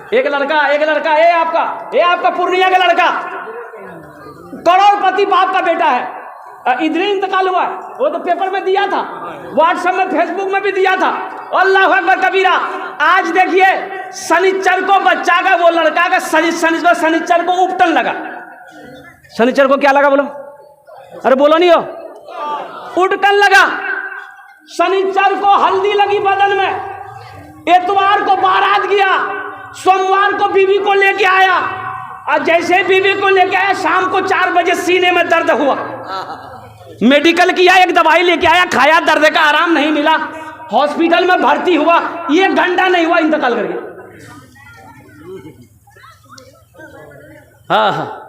एक लड़का ये आपका पूर्णिया का लड़का करोड़पति बाप का बेटा है, इधर ही इंतकाल हुआ है। वो तो पेपर में दिया था, व्हाट्सएप में, फेसबुक में भी दिया था। अल्लाह अकबर कबीरा। आज देखिए शनिचर को बच्चा का, वो लड़का का शनिचर को उपटन लगा। शनिचर को क्या लगा बोलो? अरे बोलो नहीं हो, उठकन लगा। शनिचर को हल्दी लगी बदन में, इतवार को बारात गया, सोमवार को बीवी को लेके आया, और जैसे बीवी को लेके आया शाम को 4 बजे सीने में दर्द हुआ। मेडिकल किया, एक दवाई लेके आया, खाया, दर्द का आराम नहीं मिला, हॉस्पिटल में भर्ती हुआ, 1 घंटा नहीं हुआ इंतकाल कर गया। हाँ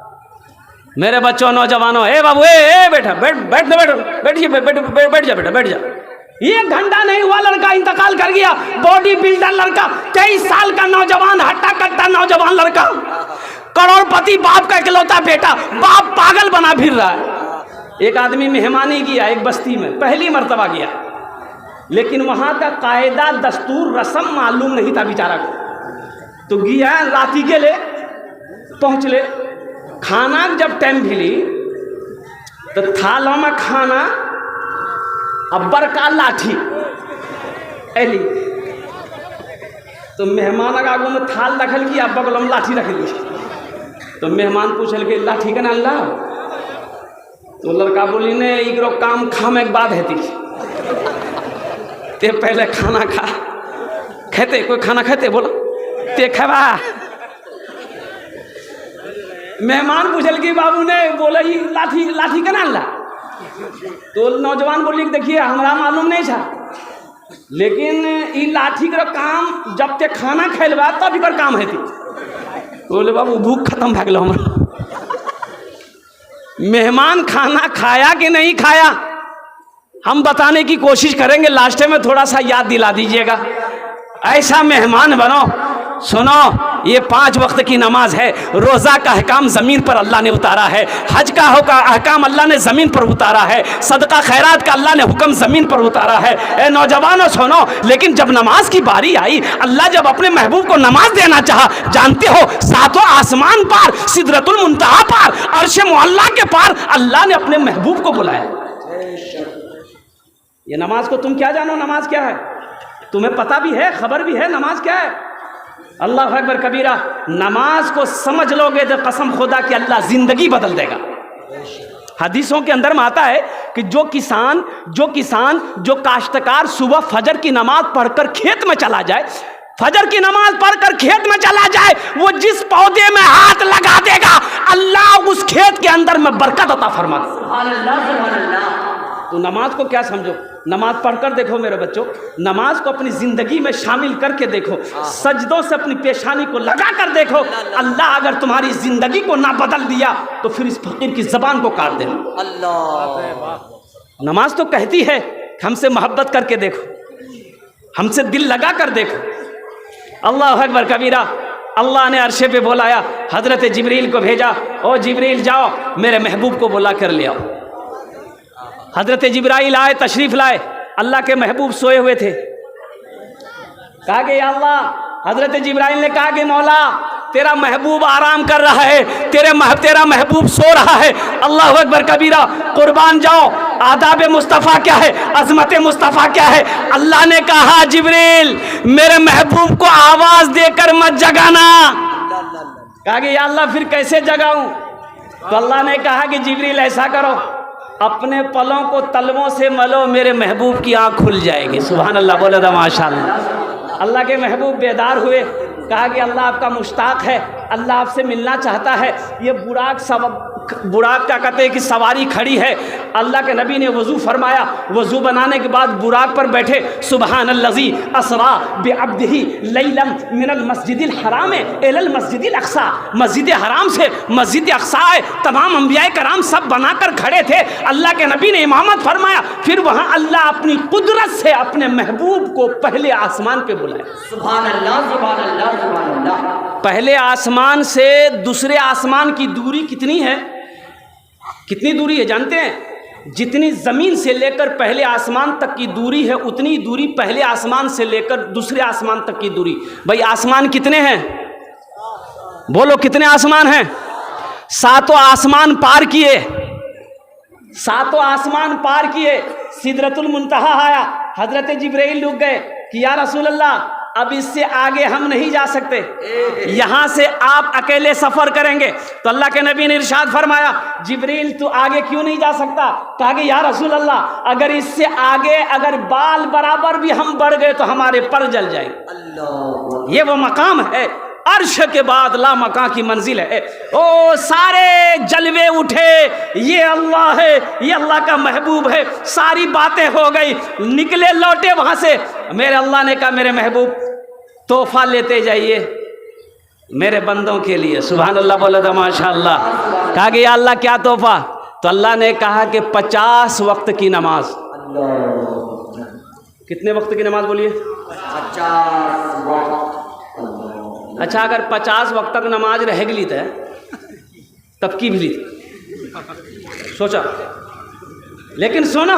मेरे बच्चों, नौजवानों, ए बाबू, ए बेटा, बैठ जा बेटा, बैठ जा। 1 घंटा नहीं हुआ, लड़का इंतकाल कर गया। बॉडी बिल्डर लड़का, 23 साल का नौजवान, हट्टा कट्टा नौजवान लड़का, करोड़पति बाप का इकलौता बेटा, बाप पागल बना फिर रहा है। एक आदमी मेहमानी किया एक बस्ती में, पहली मर्तबा गया, लेकिन वहां का कायदा दस्तूर रस्म मालूम नहीं था बेचारा को। तो गया, राती के ले पहुंच ले, खाना जब टाइम मिली तो थालों में खाना, अब्बर का लाठी एली, तो मेहमान का आगू में थाल रखल की, अब्बा को लाठी रख ली। तो मेहमान पूछल के लाठी का नाम ला, तो लड़का बोली ने इकरो काम खामे के बाद है ते पहले खाना खा, खेते कोई खाना खेते बोलो ते खेबा। मेहमान पूछल कि बाबू ने बोला ये लाठी का नाम ला। तो नौजवान बोली देखिए हमरा मालूम नहीं था, लेकिन ये लाठी का काम जब ते खाना खेलबा तब इकर काम है थी। बोले बाबू भूख खत्म भा गलो हमरा। मेहमान खाना खाया कि नहीं खाया हम बताने की कोशिश करेंगे, लास्ट में थोड़ा सा याद दिला दीजिएगा। ऐसा मेहमान बनो। सुनो, ये 5 वक्त की नमाज है, रोज़ा का अहकाम ज़मीन पर अल्लाह ने उतारा है, हज का अहकाम अल्लाह ने ज़मीन पर उतारा है, सदका खैरात का अल्लाह ने हुक्म ज़मीन पर उतारा है। ए नौजवानों सुनो, लेकिन जब नमाज की बारी आई, अल्लाह जब अपने महबूब को नमाज देना चाहा, जानते हो 7 आसमान पार, सिदरतुल मुंतहा पार, अर्श मुअल्ला के पार अल्लाह ने अपने महबूब को बुलाया। ये नमाज को तुम क्या जानो, नमाज क्या है? तुम्हें पता भी है, खबर भी है नमाज क्या है? अल्लाह अकबर कबीरा। नमाज को समझ लोगे तो कसम खुदा कि अल्लाह जिंदगी बदल देगा। हदीसों के अंदर में आता है कि जो किसान जो काश्तकार सुबह फजर की नमाज पढ़कर खेत में चला जाए, फजर की नमाज पढ़कर खेत में चला जाए, वो जिस पौधे में हाथ लगा देगा अल्लाह उस खेत के अंदर में बरकत अता फरमा देगा। सुभान अल्लाह, सुभान अल्लाह। तो नमाज को क्या समझो, नमाज पढ़कर देखो मेरे बच्चों, नमाज को अपनी ज़िंदगी में शामिल करके देखो, सजदों से अपनी पेशानी को लगा कर देखो। अल्लाह अगर तुम्हारी ज़िंदगी को ना बदल दिया तो फिर इस फकीर की ज़बान को काट देना। अल्लाह। नमाज तो कहती है हमसे मोहब्बत करके देखो, हमसे दिल लगा कर देखो। अल्लाह अकबर कबीरा। अल्लाह ने अर्शे पे बुलाया, हज़रत जिब्रील को भेजा, ओ जिब्रील जाओ मेरे महबूब को बुला कर ले आओ। हजरत जिब्राइल आए, तशरीफ लाए, अल्लाह के महबूब सोए हुए थे। कहा कि या अल्लाह, हजरत जिब्राइल ने कहा कि मौला तेरा महबूब आराम कर रहा है, तेरा महबूब सो रहा है। अल्लाह अकबर कबीरा। कुर्बान जाओ, आदाब मुस्तफ़ा क्या है, अजमत मुस्तफ़ा क्या है। अल्लाह ने कहा जिब्रील मेरे महबूब को आवाज़ देकर मत जगाना। कहा कि या अल्लाह फिर कैसे जगाऊं? तो अल्लाह ने कहा कि जिब्रील ऐसा करो, अपने पलों को तलवों से मलो, मेरे महबूब की आँख खुल जाएगी। सुभान अल्लाह, बोले था माशाअल्लाह। अल्लाह के महबूब बेदार हुए, कहा कि अल्लाह आपका मुश्ताक है, अल्लाह आपसे मिलना चाहता है। ये बुराक क्या कहते हैं कि सवारी खड़ी है। अल्लाह के नबी ने वज़ू फरमाया, वज़ू बनाने के बाद बुराक पर बैठे, सुबहानल्लज़ी असरा बिअब्दिही लैलन मिनल मस्जिदिल हराम इलल मस्जिदिल अक़सा। मस्जिद हराम से मस्जिद अक़सा है, तमाम अंबियाए कराम सब बनाकर खड़े थे। अल्लाह के नबी ने इमामत फरमाया, फिर वहाँ अल्लाह अपनी कुदरत से अपने महबूब को पहले आसमान पे बुलाया। सुभान अल्लाह, सुभान अल्लाह, सुभान अल्लाह। पहले आसमान से दूसरे आसमान की दूरी कितनी है? कितनी दूरी है जानते हैं? जितनी ज़मीन से लेकर पहले आसमान तक की दूरी है, उतनी दूरी पहले आसमान से लेकर दूसरे आसमान तक की दूरी। भाई आसमान कितने हैं? बोलो कितने आसमान हैं? सातों आसमान पार किए, सातों आसमान पार किए, सिदरतुल मुंतहा आया। हजरत जिब्राइल रुक गए कि या रसूल अल्लाह अब इससे आगे हम नहीं जा सकते, यहाँ से आप अकेले सफर करेंगे। तो अल्लाह के नबी ने इरशाद फरमाया, जिब्रील तू आगे क्यों नहीं जा सकता? कहा कि या रसूल अल्लाह अगर इससे आगे अगर बाल बराबर भी हम बढ़ गए तो हमारे पर जल जाएंगे। ये वो मकाम है, अर्श के बाद ला मकां की मंजिल है। ओ सारे जलवे उठे, ये अल्लाह है, ये अल्लाह का महबूब है। सारी बातें हो गई, निकले लौटे वहां से। मेरे अल्लाह ने कहा मेरे महबूब तोहफा लेते जाइए मेरे बंदों के लिए। सुभान अल्लाह बोला था माशाअल्लाह। कहा कि या अल्लाह क्या तोहफा? तो अल्लाह ने कहा कि 50 वक्त की नमाज। कितने वक्त की नमाज बोलिए? 50 वक्त। अच्छा अगर 50 वक्त तक नमाज रह गई तो तब की भी सोचा। लेकिन सुनो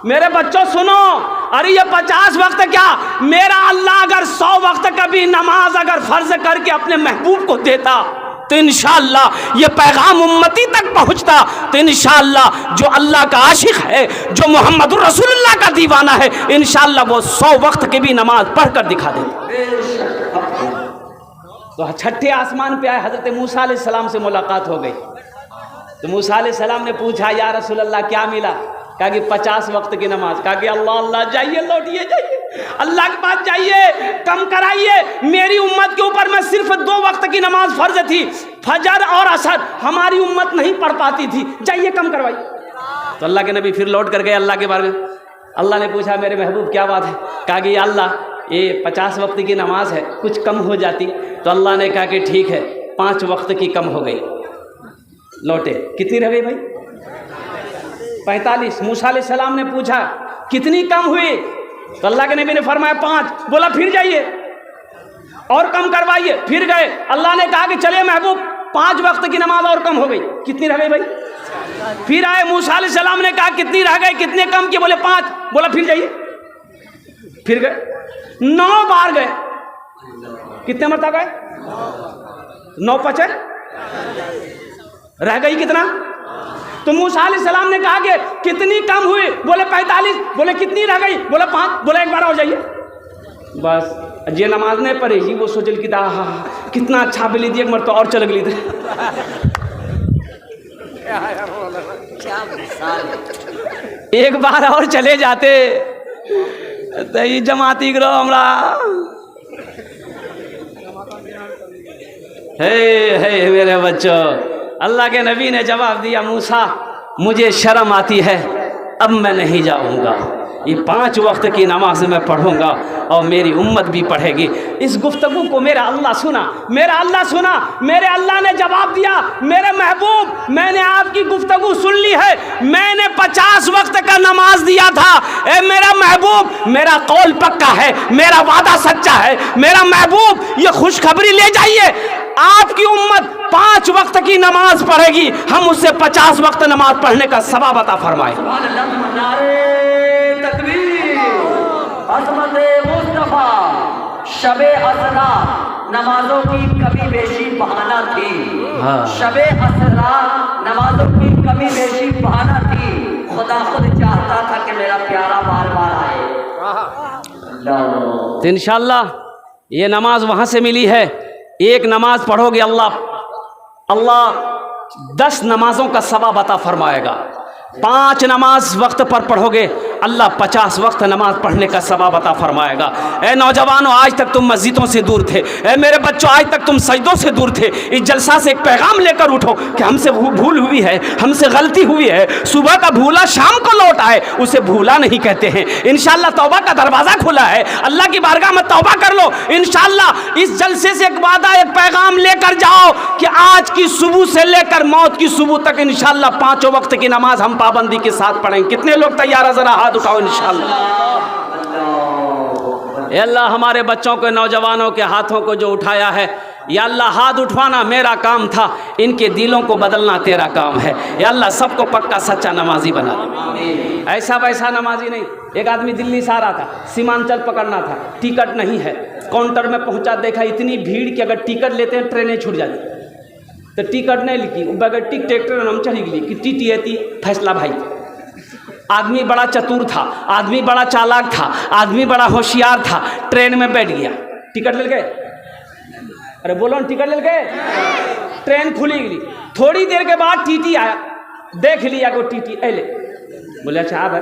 मेरे बच्चों सुनो, अरे ये 50 वक्त क्या, मेरा अल्लाह अगर 100 वक्त कभी नमाज अगर फर्ज करके अपने महबूब को देता तो इंशाअल्लाह ये पैगाम उम्मती तक पहुंचता। तो इंशाअल्लाह जो अल्लाह का आशिक है, जो मोहम्मद रसूलुल्लाह का दीवाना है, इंशाअल्लाह वो 100 वक्त की भी नमाज पढ़कर दिखा देता। तो छठे आसमान पे आए, हजरत मूसा अलैहिस्सलाम से मुलाकात हो गई। तो मूसा अलैहिस्सलाम ने पूछा या रसूल अल्लाह क्या मिला? कहा कि 50 वक्त की नमाज। कहा कि अल्लाह अल्लाह जाइए, लौटिए जाइए, अल्लाह के पास जाइए, कम कराइए। मेरी उम्मत के ऊपर में सिर्फ 2 वक्त की नमाज फर्ज थी, फजर और असर, हमारी उम्मत नहीं पढ़ पाती थी, जाइए कम करवाइए। तो अल्लाह के नबी फिर लौट कर गए अल्लाह के बारे में। अल्लाह ने पूछा मेरे महबूब क्या बात है? कहा कि अल्लाह ये 50 वक्त की नमाज है, कुछ कम हो जाती। तो अल्लाह ने कहा कि ठीक है 5 वक्त की कम हो गई। लौटे, कितनी रह गई भाई? 45। मूसा अलैहिस्सलाम ने पूछा कितनी कम हुई? तो अल्लाह के नबी ने फरमाया 5। बोला फिर जाइए और कम करवाइए। फिर गए, अल्लाह ने कहा कि चलिए महबूब 5 वक्त की नमाज और कम हो गई। कितनी रह गई भाई? फिर आए, मूसा अलैहिस्सलाम ने कहा कितनी रह गई, कितने कम किए? बोले 5। बोला फिर जाइए। फिर गए, 9 बार गए। कितने मरतबा गए? 9 5 रह गई कितना? तो मूसा अलैहिस्सलाम ने कहा कि कितनी कम हुई? बोले 45। बोले कितनी रह गई? बोले 5। बोले एक बार और जाइए। बस ये नमाज नहीं पढ़ेगी, वो सोचल कि कितना अच्छा बिली दी, एक मर तो और चल गई थी। एक बार और चले जाते तो ये जमाती करो हमरा है मेरे बच्चों। अल्लाह के नबी ने जवाब दिया मूसा मुझे शर्म आती है, अब मैं नहीं जाऊंगा। ये 5 वक्त की नमाज मैं पढ़ूंगा और मेरी उम्मत भी पढ़ेगी। इस गुफ्तगू को मेरा अल्लाह सुना, मेरा अल्लाह सुना। मेरे अल्लाह ने जवाब दिया मेरे महबूब मैंने आपकी गुफ्तगू सुन ली है, मैंने 50 वक्त का नमाज दिया था। ए मेरा महबूब मेरा कौल पक्का है, मेरा वादा सच्चा है। मेरा महबूब ये खुशखबरी ले जाइए, आपकी उम्मत 5 वक्त की नमाज पढ़ेगी, हम उससे 50 वक्त नमाज पढ़ने का सवाब अता फरमाए। मुस्तफा शबे असरा नमाजों की कमी बेशी बहाना थी। शबे असरा नमाजों की कमी बेशी बहाना थी। खुदा खुद चाहता था कि मेरा प्यारा बार बार आए। तो इंशाअल्लाह ये नमाज वहाँ से मिली है। एक नमाज पढ़ोगे अल्लाह 10 नमाजों का सवाब अता फरमाएगा। 5 नमाज वक्त पर पढ़ोगे अल्लाह 50 वक्त नमाज पढ़ने का सवाब अता फरमाएगा। ए नौजवानों आज तक तुम मस्जिदों से दूर थे, ए मेरे बच्चों आज तक तुम सजदों से दूर थे। इस जलसा से एक पैगाम लेकर उठो कि हमसे भूल हुई है, हमसे गलती हुई है। सुबह का भूला शाम को लौट आए, उसे भूला नहीं कहते हैं। इंशाअल्लाह तौबा का दरवाज़ा खुला है, अल्लाह की बारगाह में तौबा कर लो। इंशाअल्लाह इस जलसे से एक वादा एक पैगाम लेकर जाओ कि आज की सुबह से लेकर मौत की सुबह तक इंशाअल्लाह 5 वक्त की नमाज हम पाबंदी के साथ पढ़ेंगे। कितने लोग तैयार है? जरा हाथ उठाओ इंशाअल्लाह। अल्लाह हमारे बच्चों के नौजवानों के हाथों को जो उठाया है, या अल्लाह हाथ उठवाना मेरा काम था, इनके दिलों को बदलना तेरा काम है। या अल्लाह सबको पक्का सच्चा नमाजी बना दे, ऐसा वैसा नमाजी नहीं। एक आदमी दिल्ली से आ रहा था, सीमांचल पकड़ना था, टिकट नहीं है। काउंटर में पहुंचा, देखा इतनी भीड़ कि अगर टिकट लेते हैं ट्रेनें छूट जाती। तो टिकट नहीं लिखी, बगैर टिकट ट्रेन हम चली गई कि टीटी थी फैसला भाई। आदमी बड़ा चतुर था, आदमी बड़ा चालाक था, आदमी बड़ा होशियार था, ट्रेन में बैठ गया। टिकट ले गए, अरे बोलो ना, टिकट ले गए। ट्रेन खुली गई, थोड़ी देर के बाद टीटी आया, देख लिया को टीटी ले, बोले अच्छा भाई,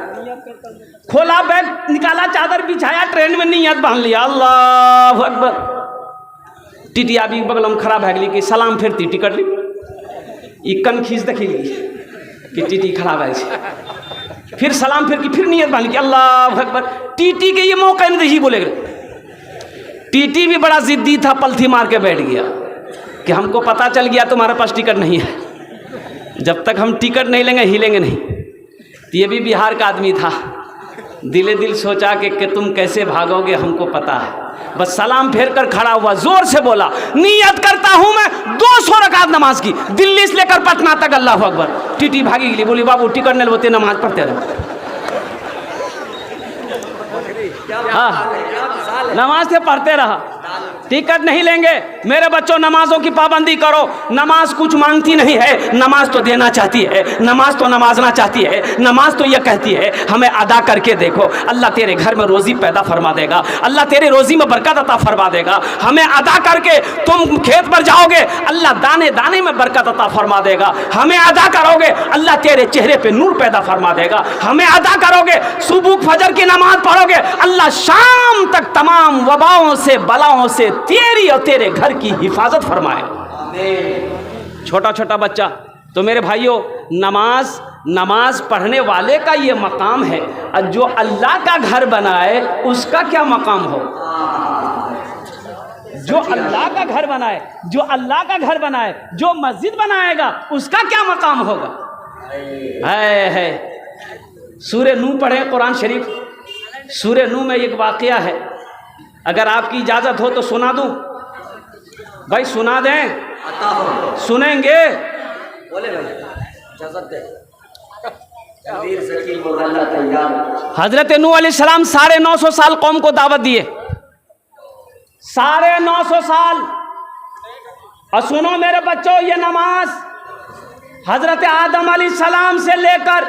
खोला बैग निकाला, चादर बिछाया, ट्रेन में नियत बांध लिया, अल्लाह अकबर। टीटी आदमी बगल में खड़ा भैगली कि सलाम फेरती टिकट ली, कन खींच देखी कि टीटी खड़ा है। फिर सलाम फिर की, फिर नियत बांध ली, अल्लाह अकबर। टीटी के ये मौका नहीं ही बोले। टीटी भी बड़ा जिद्दी था, पलथी मार के बैठ गया कि हमको पता चल गया तुम्हारे पास टिकट नहीं है, जब तक हम टिकट नहीं लेंगे हिलेंगे नहीं। तो ये भी बिहार का आदमी था, दिले दिल सोचा कि तुम कैसे भागोगे हमको पता है। बस सलाम फेर कर खड़ा हुआ, जोर से बोला, नियत करता हूं मैं 200 रकात नमाज की, दिल्ली से लेकर पटना तक, अल्लाह अकबर। टीटी भागी गई, बोली बाबू टिकट नहीं लेते, नमाज पढ़ते रहो। हाँ, नमाज से पढ़ते रहा, टिकट नहीं लेंगे। मेरे बच्चों, नमाजों की पाबंदी करो। नमाज कुछ मांगती नहीं है, नमाज तो देना चाहती है, नमाज तो नमाजना चाहती है, नमाज तो ये कहती है हमें अदा करके देखो, अल्लाह तेरे घर में रोजी पैदा फरमा देगा, अल्लाह तेरे रोजी में बरकत अता फरमा देगा। हमें अदा करके तुम खेत पर जाओगे, अल्लाह दाने दाने में बरकत अता फरमा देगा। हमें अदा करोगे, अल्लाह तेरे चेहरे पे नूर पैदा फरमा देगा। हमें अदा करोगे, सुबह फजर की नमाज पढ़ोगे, अल्लाह शाम तक तमाम वबाओं से बलाओं से तेरी और तेरे घर की हिफाजत फरमाएगा। छोटा छोटा बच्चा, तो मेरे भाइयों, नमाज पढ़ने वाले का ये मकाम है, और जो अल्लाह का घर बनाए उसका क्या मकाम हो। जो अल्लाह का घर बनाए, जो अल्लाह का घर बनाए, जो मस्जिद बनाएगा उसका क्या मकाम होगा। है सूरे नूह पढ़े कुरान शरीफ, सूरे नूह में एक वाक़या है, अगर आपकी इजाज़त हो तो सुना दूं भाई, सुना दें, सुनेंगे? बोले भाई, इजाज़त दे। हजरत नूह अलैहिस्सलाम 950 साल कौम को दावत दिए, 950 साल। और सुनो मेरे बच्चों, ये नमाज हजरत आदम अलैहिस्सलाम से लेकर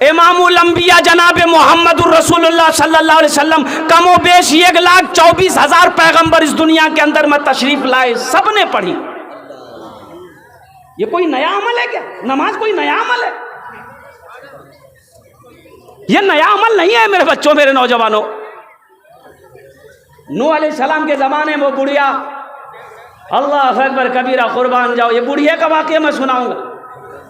इमामुल अंबिया जनाब मोहम्मदुर रसूलुल्लाह सल्लल्लाहु अलैहि वसल्लम, कमो बेश 1,24,000 पैगंबर इस दुनिया के अंदर में तशरीफ लाए, सबने पढ़ी। ये कोई नया अमल है क्या? नमाज कोई नया अमल है? ये नया अमल नहीं है मेरे बच्चों, मेरे नौजवानों। नूह अलैहिस्सलाम के ज़माने में वो बुढ़िया, अल्लाह अकबर कबीरा, कुर्बान जाओ, ये बुढ़िया का वाक़या मैं सुनाऊंगा।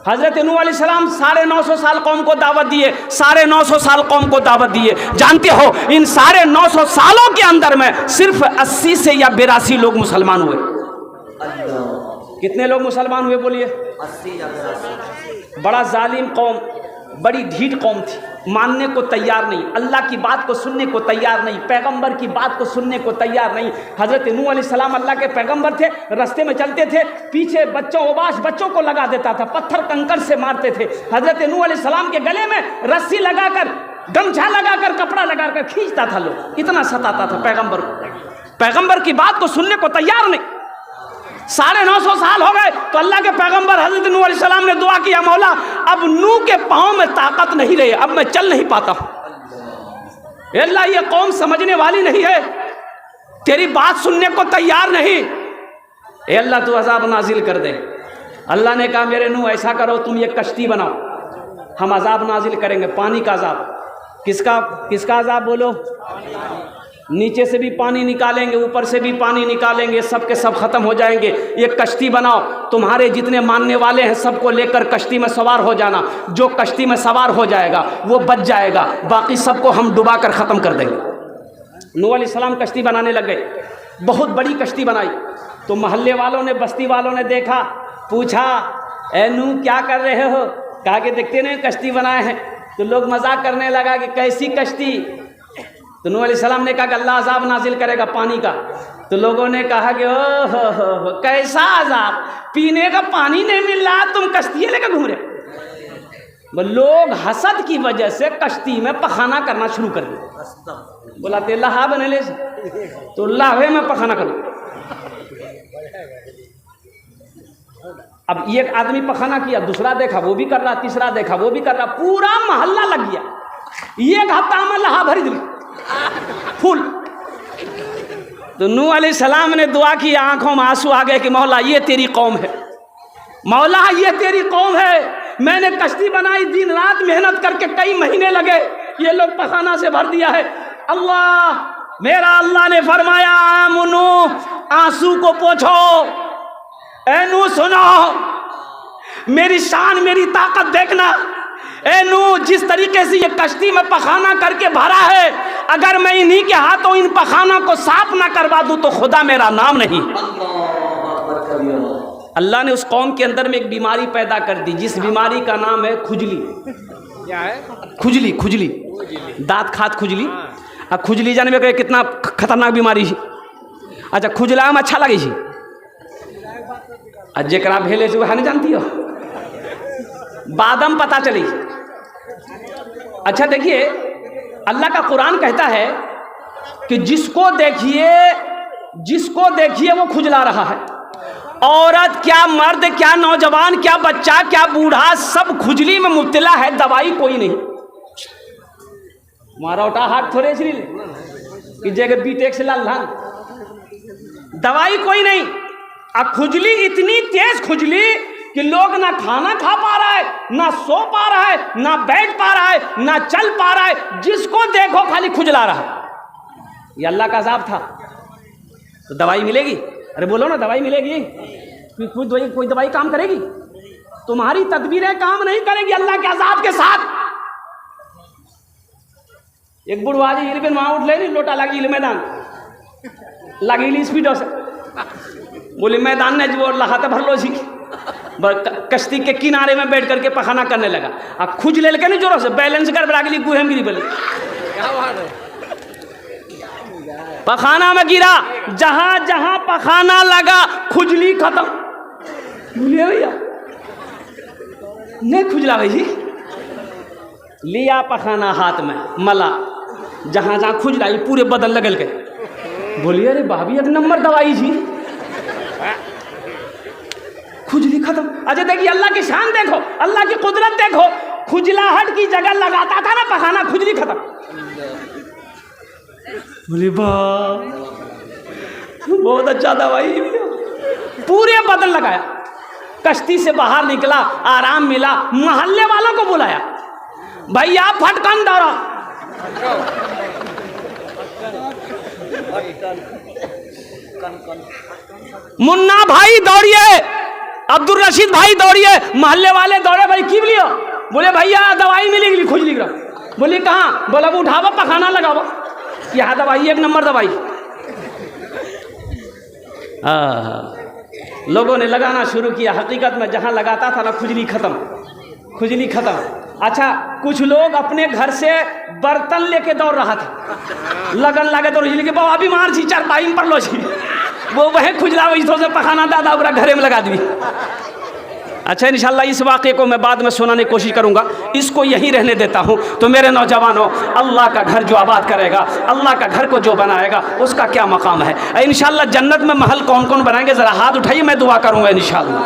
हज़रत नूह अलैहिस्सलाम 950 साल कौम को दावत दिए, 950 साल कौम को दावत दिए। जानते हो, इन 950 सालों के अंदर में सिर्फ 80 से या 82 लोग मुसलमान हुए। कितने लोग मुसलमान हुए बोलिए? 80 या 82। बड़ा जालिम कौम, बड़ी ढीठ कौम थी, मानने को तैयार नहीं, अल्लाह की बात को सुनने को तैयार नहीं, पैगंबर की बात को सुनने को तैयार नहीं। हज़रत नूह अलैहिस्सलाम अल्लाह के पैगंबर थे, रास्ते में चलते थे, पीछे ओबाश बच्चों को लगा देता था, पत्थर कंकड़ से मारते थे। हज़रत नूह अलैहिस्सलाम के गले में रस्सी लगाकर, गमछा लगाकर, कपड़ा लगाकर खींचता था लोग, इतना सताता था पैगंबर को। पैगंबर की बात को सुनने को तैयार नहीं। 950 साल हो गए तो अल्लाह के पैगंबर हज़रत नूह अलैहिस्सलाम ने दुआ किया, मौला अब नूह के पाँव में ताकत नहीं रही, अब मैं चल नहीं पाता हूँ। अल्लाह ये कौम समझने वाली नहीं है, तेरी बात सुनने को तैयार नहीं। अल्लाह तू अजाब नाजिल कर दे। अल्लाह ने कहा, मेरे नूह ऐसा करो, तुम ये कश्ती बनाओ, हम अजाब नाजिल करेंगे, पानी का अजाब। किसका अजाब बोलो? नीचे से भी पानी निकालेंगे, ऊपर से भी पानी निकालेंगे, सब के सब खत्म हो जाएंगे। ये कश्ती बनाओ, तुम्हारे जितने मानने वाले हैं सबको लेकर कश्ती में सवार हो जाना। जो कश्ती में सवार हो जाएगा वो बच जाएगा, बाकी सबको हम डुबा कर ख़त्म कर देंगे। नूह अलैहिस्सलाम कश्ती बनाने लग गए, बहुत बड़ी कश्ती बनाई। तो मोहल्ले वालों ने, बस्ती वालों ने देखा, पूछा, ए नूह क्या कर रहे हो? कहा कि देखते नहीं कश्ती बनाए हैं। तो लोग मजाक करने लगा कि कैसी कश्ती? तो नूह अलैहिस्सलाम ने कहा कि अल्लाह अजाब नाजिल करेगा पानी का। तो लोगों ने कहा कि ओ हो, कैसा अजाब? पीने का पानी नहीं मिल रहा, तुम कश्तियाँ लेकर घूम रहे। लोग हसद की वजह से कश्ती में पखाना करना शुरू कर दिया। बोला ते लहा बने ले तो लाहे में पखाना करो। अब एक आदमी पखाना किया, दूसरा देखा वो भी कर रहा, तीसरा देखा वो भी कर रहा, पूरा मोहल्ला लग गया। एक हफ्ता में लहा भरी दिल फुल। तो नूह अलैहिस्सलाम ने दुआ की, आंखों में आंसू आ गए कि मौला ये तेरी कौम है, मौला ये तेरी कौम है। मैंने कश्ती बनाई, दिन रात मेहनत करके कई महीने लगे, ये लोग पखाना से भर दिया है। अल्लाह मेरा अल्लाह ने फरमाया आमनू आंसू को पोछो, ए नूह सुनो, मेरी शान मेरी ताकत देखना। ए नूह जिस तरीके से ये कश्ती में पखाना करके भरा है, अगर मैं इन्हीं के हाथों इन पखाना को साफ ना करवा दूं तो खुदा मेरा नाम नहीं। अल्लाह ने उस कौम के अंदर में एक बीमारी पैदा कर दी, जिस बीमारी का नाम है खुजली। क्या है? खुजली। खुजली दांत खात खुजली। अब खुजली जाने में कितना खतरनाक बीमारी है। अच्छा खुजला में अच्छा लगे जरा भेले से वह नहीं जानती हो, बादम पता चली। अच्छा देखिए अल्लाह का कुरान कहता है कि जिसको देखिए वो खुजला रहा है। औरत क्या मर्द क्या नौजवान क्या बच्चा क्या बूढ़ा सब खुजली में मुब्तला है, दवाई कोई नहीं। मारा उठा हाथ थोड़े कि जगह बीटेक से लाल दवाई कोई नहीं। अब खुजली इतनी तेज खुजली कि लोग ना खाना खा पा रहा है, ना सो पा रहा है, ना बैठ पा रहा है, ना चल पा रहा है, जिसको देखो खाली खुजला रहा। ये अल्लाह का अज़ाब था। तो दवाई मिलेगी? अरे बोलो ना दवाई मिलेगी? कोई दवाई काम करेगी? तुम्हारी तदबीरें काम नहीं करेगी अल्लाह के अज़ाब के साथ। एक बुढ़वा जी इलबे वहां उठ ले लोटा लगी मैदान लगी स्पीडो से बोले मैदान ने जो लहाते भर लो जी कश्ती के किनारे में बैठ करके पखाना करने लगा। अब खुज ले के नहीं जोरों से बैलेंस कर बड़ा के गुहे में गिरी बोली पखाना में गिरा। जहां जहां पखाना लगा खुजली खत्म। बोलिए भैया नहीं खुजला भाई जी। लिया पखाना हाथ में मला, जहां जहां खुजला ये पूरे बदन लगल के। बोलिए अरे भाभी एक नंबर दवाई जी, खुजली खत्म। अच्छा देखिए अल्लाह की शान देखो, अल्लाह की कुदरत देखो। खुजलाहट की जगह लगाता था ना पखाना, खुजली खत्म। बोले बहुत अच्छा दवाई, पूरे बदन लगाया। कश्ती से बाहर निकला, आराम मिला, मोहल्ले वालों को बुलाया, भैया फटकन दौड़ा। मुन्ना भाई दौड़िए, अब्दुल रशीद भाई दौड़िए, मोहल्ले वाले दौड़े। भाई की लियो? बोले भैया दवाई मिलेगी खुजली का। बोले कहाँ? बोला वो उठावा पखाना लगावा, यहाँ दवाई एक नंबर दवाई। लोगों ने लगाना शुरू किया। हकीकत में जहाँ लगाता था ना खुजली खत्म, खुजली खत्म। अच्छा कुछ लोग अपने घर से बर्तन लेके दौड़ रहा था, लगन लगे तो खुजली के बाबा बीमार छी चार पाइन पर लो छी, वो वह खुजला वही तो से पखाना दादा पूरा घरे में लगा दी। अच्छा इंशाल्लाह इस वाक़े को मैं बाद में सुनाने की कोशिश करूँगा, इसको यहीं रहने देता हूँ। तो मेरे नौजवानों, अल्लाह का घर जो आबाद करेगा, अल्लाह का घर को जो बनाएगा उसका क्या मकाम है। इंशाल्लाह जन्नत में महल कौन कौन बनाएंगे ज़रा हाथ उठाइए, मैं दुआ करूँगा इंशाल्लाह।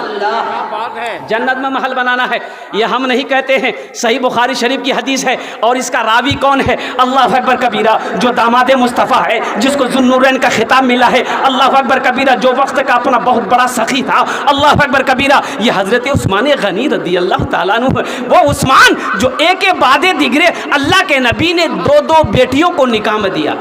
जन्नत में महल बनाना है ये हम नहीं कहते हैं, सही बुखारी शरीफ की हदीस है। और इसका रावी कौन है? अल्लाह अकबर कबीरा, जो दामाद मुस्तफ़ा है, जिसको ज़ुन्नूरैन का खिताब मिला है। अल्लाह अकबर कबीरा, जो वक्त का अपना बहुत बड़ा सखी था। अल्लाह अकबर कबीरा, ये हज़रत उस्मान गनी रदी अल्लाह ताला अन्हु, वो उस्मान जो एक बादे दिगरे अल्लाह के नबी ने दो दो बेटियों को निकाह में दिया,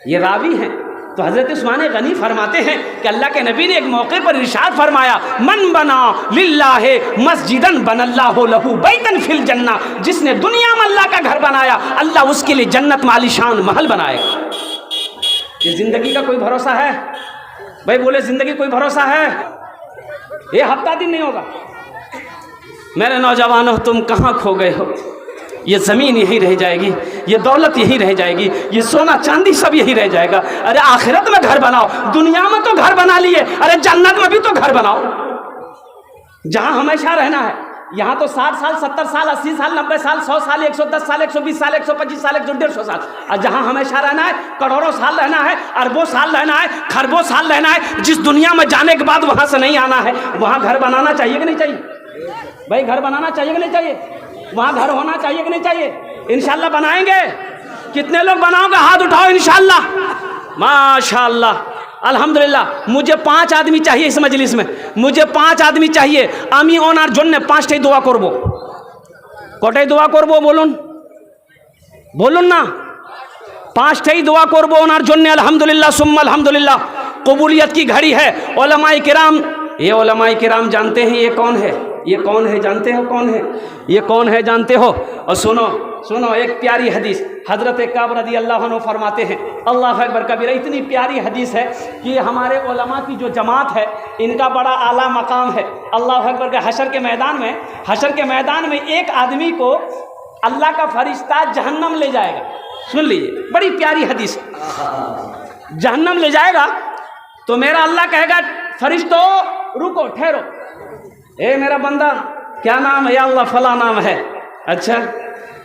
ये रावी हैं। तो हज़रत उस्मान गनी फरमाते हैं कि अल्लाह के नबी ने एक मौके पर इरशाद फरमाया, मन बना लिल्लाहि मस्जिदन बनल्लाहु लहू बैतन फिल जन्ना, जिसने दुनिया में अल्लाह का घर बनाया अल्लाह उसके लिए जन्नत में आलीशान महल बनाएगा। ये जिंदगी का कोई भरोसा है भाई? बोले जिंदगी कोई भरोसा है? ये हफ्ता दिन नहीं होगा। मेरे नौजवानों, तुम कहाँ खो गए हो? ये ज़मीन यही रह जाएगी, ये दौलत यही रह जाएगी, ये सोना चांदी सब यही रह जाएगा। अरे आखिरत में घर बनाओ, दुनिया में तो घर बना लिए, अरे जन्नत में भी तो घर बनाओ जहाँ हमेशा रहना है। यहाँ तो 60 साल 70 साल 80 साल 90 साल 100 साल 110 साल 120 साल 125 साल 150 साल, और जहाँ हमेशा रहना है करोड़ों साल रहना है, अरबों साल रहना है, खरबों साल रहना है, जिस दुनिया में जाने के बाद वहाँ से नहीं आना है, वहाँ घर बनाना चाहिए कि नहीं चाहिए भाई? घर बनाना चाहिए कि नहीं चाहिए? वहाँ घर होना चाहिए कि नहीं चाहिए? इंशाल्लाह बनाएंगे। कितने लोग बनाओगे? हाथ उठाओ इंशाल्लाह। माशाल्लाह अल्हम्दुलिल्लाह। मुझे 5 आदमी चाहिए इस मजलिस में, मुझे 5 आदमी चाहिए। आमी ओनार जन्ने 5টাই দোয়া করব। কটাই দোয়া করব বলুন, বলুন না? 5টাই দোয়া করব ওনার জন্য। अल्हम्दुलिल्लाह सुम्मा अल्हम्दुलिल्लाह। कबूलियत की घड़ी है। उलमाए किराम, ये उलमाए किराम जानते हैं ये कौन है? ये कौन है जानते हो? कौन है ये? कौन है जानते हो? और सुनो सुनो एक प्यारी हदीस हज़रत काब रज़ी अल्लाह अन्हु फरमाते हैं, अल्लाह अकबर कबीरा। इतनी प्यारी हदीस है कि हमारे उलमा की जो जमात है इनका बड़ा आला मकाम है। अल्लाह अकबर के हशर के मैदान में एक आदमी को अल्लाह का फरिश्ता जहन्नम ले जाएगा। सुन लीजिए, बड़ी प्यारी हदीस। जहन्नम ले जाएगा तो मेरा अल्लाह कहेगा, फरिश्तों रुको, ठहरो, ए मेरा बंदा क्या नाम है? या अल्लाह फला नाम है। अच्छा,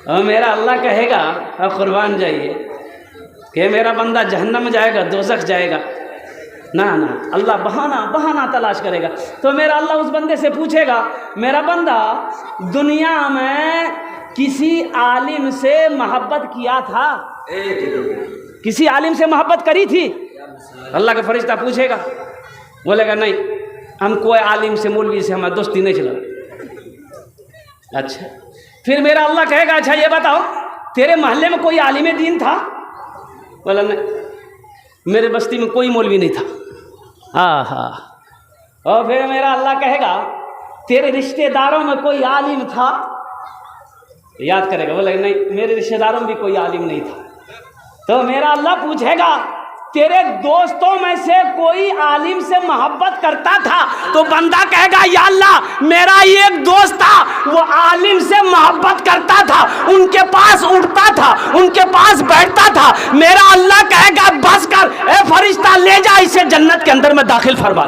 और मेरा अल्लाह कहेगा, कुर्बान जाइए, कि मेरा बंदा जहन्नम में जाएगा, दोज़ख जाएगा। ना ना, अल्लाह बहाना तलाश करेगा। तो मेरा अल्लाह उस बंदे से पूछेगा, मेरा बंदा दुनिया में किसी आलिम से मोहब्बत किया था? किसी आलिम से मोहब्बत करी थी? अल्लाह का फरिश्ता पूछेगा, बोलेगा नहीं, हम कोई आलिम से मौलवी से हमारी दोस्ती नहीं चला। अच्छा, फिर मेरा अल्लाह कहेगा, अच्छा ये बताओ तेरे मोहल्ले में कोई आलिम दीन था? बोला नहीं, मेरे बस्ती में कोई मौलवी नहीं था। हाँ। और फिर मेरा अल्लाह कहेगा, तेरे रिश्तेदारों में कोई आलिम था? याद करेगा, बोला नहीं, मेरे रिश्तेदारों में भी कोई आलिम नहीं था। तो मेरा अल्लाह पूछेगा, तेरे दोस्तों में से कोई आलिम से मोहब्बत करता था? तो बंदा कहेगा, या अल्लाह मेरा एक दोस्त था, वो आलिम से मोहब्बत करता था, उनके पास उठता था, उनके पास बैठता था। मेरा अल्लाह कहेगा, बस कर, ए फरिश्ता ले जा इसे जन्नत के अंदर में दाखिल फरमा।